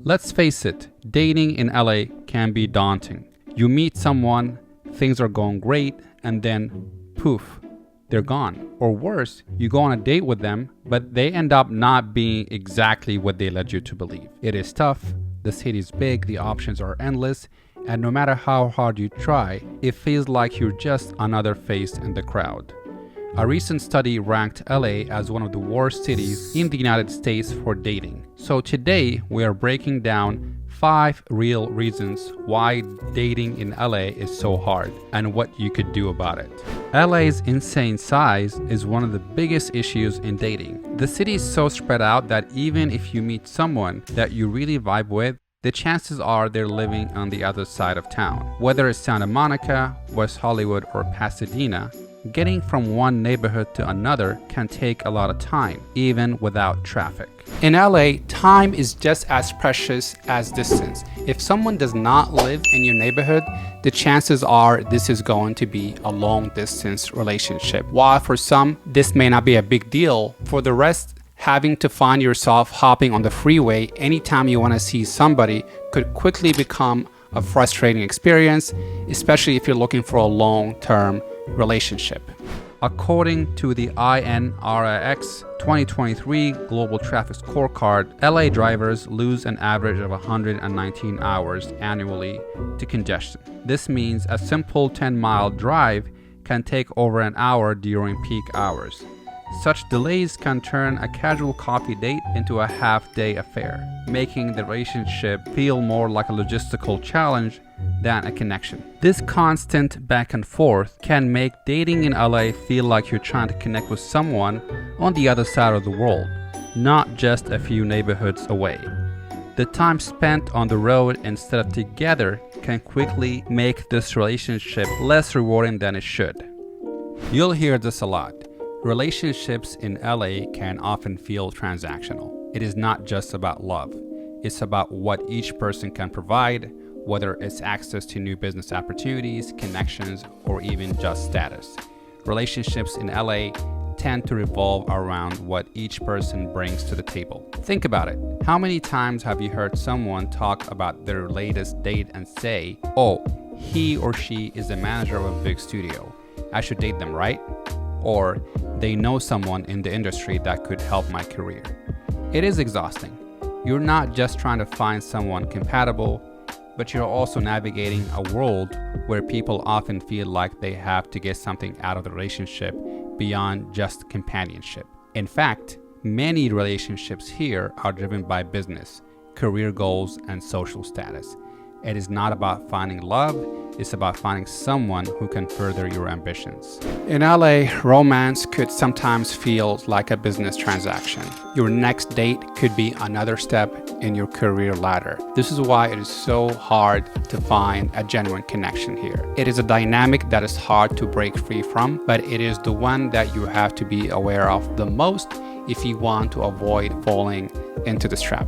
Let's face it, dating in LA can be daunting. You meet someone, things are going great, and then poof, they're gone. Or worse, you go on a date with them, but they end up not being exactly what they led you to believe. It is tough, the city's big, the options are endless, and no matter how hard you try, it feels like you're just another face in the crowd. A recent study ranked LA as one of the worst cities in the United States for dating. So today, we are breaking down 5 real reasons why dating in LA is so hard and what you could do about it. LA's insane size is one of the biggest issues in dating. The city is so spread out that even if you meet someone that you really vibe with, the chances are they're living on the other side of town. Whether it's Santa Monica, West Hollywood, or Pasadena, getting from one neighborhood to another can take a lot of time, even without traffic. In LA, time is just as precious as distance. If someone does not live in your neighborhood, the chances are this is going to be a long-distance relationship. While for some, this may not be a big deal, for the rest, having to find yourself hopping on the freeway anytime you want to see somebody could quickly become a frustrating experience, especially if you're looking for a long-term relationship. According to the INRIX 2023 Global Traffic Scorecard, LA drivers lose an average of 119 hours annually to congestion. This means a simple 10-mile drive can take over an hour during peak hours. Such delays can turn a casual coffee date into a half-day affair, making the relationship feel more like a logistical challenge than a connection. This constant back and forth can make dating in LA feel like you're trying to connect with someone on the other side of the world, not just a few neighborhoods away. The time spent on the road instead of together can quickly make this relationship less rewarding than it should. You'll hear this a lot. Relationships in LA can often feel transactional. It is not just about love. It's about what each person can provide, whether it's access to new business opportunities, connections, or even just status. Relationships in LA tend to revolve around what each person brings to the table. Think about it. How many times have you heard someone talk about their latest date and say, "Oh, he or she is the manager of a big studio. I should date them, right?" Or, "They know someone in the industry that could help my career." It is exhausting. You're not just trying to find someone compatible, but you're also navigating a world where people often feel like they have to get something out of the relationship beyond just companionship. In fact, many relationships here are driven by business, career goals, and social status. It is not about finding love, it's about finding someone who can further your ambitions. In LA, romance could sometimes feel like a business transaction. Your next date could be another step in your career ladder. This is why it is so hard to find a genuine connection here. It is a dynamic that is hard to break free from, but it is the one that you have to be aware of the most if you want to avoid falling into this trap.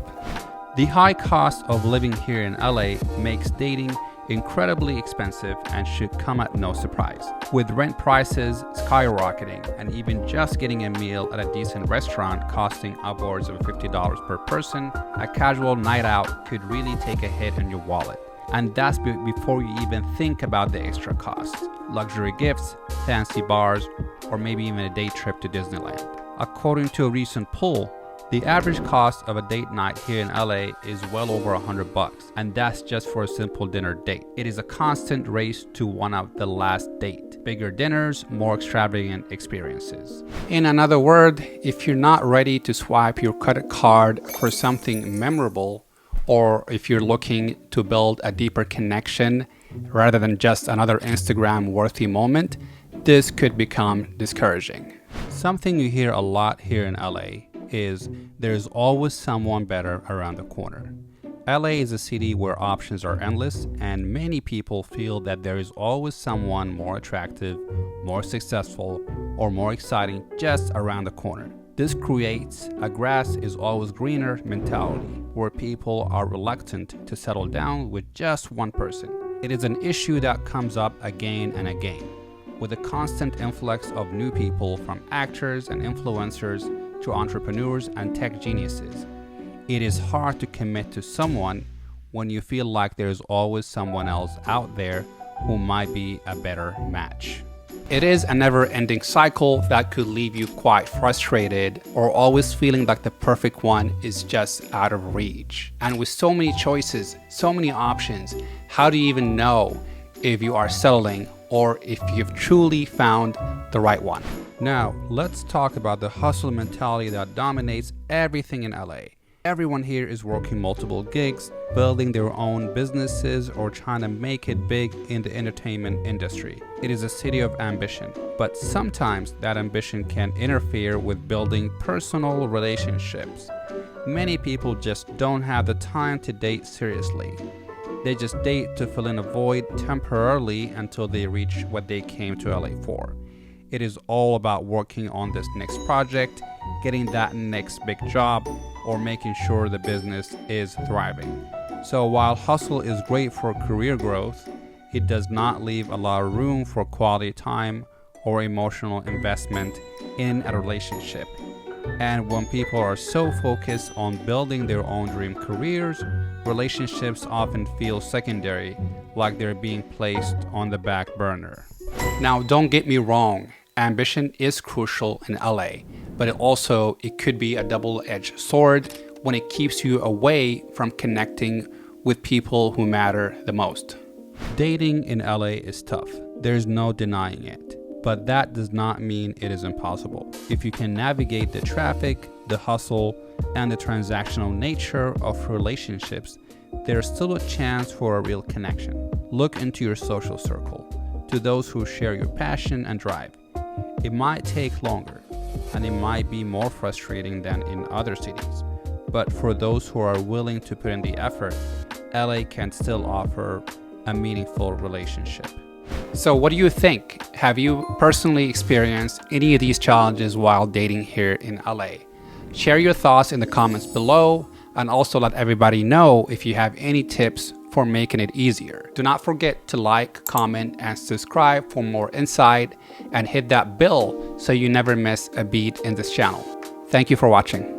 The high cost of living here in LA makes dating incredibly expensive and should come at no surprise. With rent prices skyrocketing and even just getting a meal at a decent restaurant costing upwards of $50 per person, a casual night out could really take a hit on your wallet. And that's before you even think about the extra costs, luxury gifts, fancy bars, or maybe even a day trip to Disneyland. According to a recent poll, the average cost of a date night here in LA is well over $100, and that's just for a simple dinner date. It is a constant race to one up the last date. Bigger dinners, more extravagant experiences. In another word, if you're not ready to swipe your credit card for something memorable, or if you're looking to build a deeper connection rather than just another Instagram-worthy moment, this could become discouraging. Something you hear a lot here in LA is there's always someone better around the corner. LA is a city where options are endless, and many people feel that there is always someone more attractive, more successful, or more exciting just around the corner. This creates a grass is always greener mentality, where people are reluctant to settle down with just one person. It is an issue that comes up again and again, with a constant influx of new people from actors and influencers to entrepreneurs and tech geniuses. It is hard to commit to someone when you feel like there's always someone else out there who might be a better match. It is a never-ending cycle that could leave you quite frustrated or always feeling like the perfect one is just out of reach. And with so many choices, so many options, how do you even know if you are settling or if you've truly found the right one? Now, let's talk about the hustle mentality that dominates everything in LA. Everyone here is working multiple gigs, building their own businesses, or trying to make it big in the entertainment industry. It is a city of ambition, but sometimes that ambition can interfere with building personal relationships. Many people just don't have the time to date seriously. They just date to fill in a void temporarily until they reach what they came to LA for. It is all about working on this next project, getting that next big job, or making sure the business is thriving. So while hustle is great for career growth, it does not leave a lot of room for quality time or emotional investment in a relationship. And when people are so focused on building their own dream careers, relationships often feel secondary, like they're being placed on the back burner. Now, don't get me wrong, ambition is crucial in LA, but it could be a double-edged sword when it keeps you away from connecting with people who matter the most. Dating in LA is tough. There's no denying it. But that does not mean it is impossible. If you can navigate the traffic, the hustle, and the transactional nature of relationships, there's still a chance for a real connection. Look into your social circle, to those who share your passion and drive. It might take longer, and it might be more frustrating than in other cities. But for those who are willing to put in the effort, LA can still offer a meaningful relationship. So what do you think? Have you personally experienced any of these challenges while dating here in LA? Share your thoughts in the comments below, and also let everybody know if you have any tips for making it easier. Do not forget to like, comment, and subscribe for more insight, and hit that bell so you never miss a beat in this channel. Thank you for watching.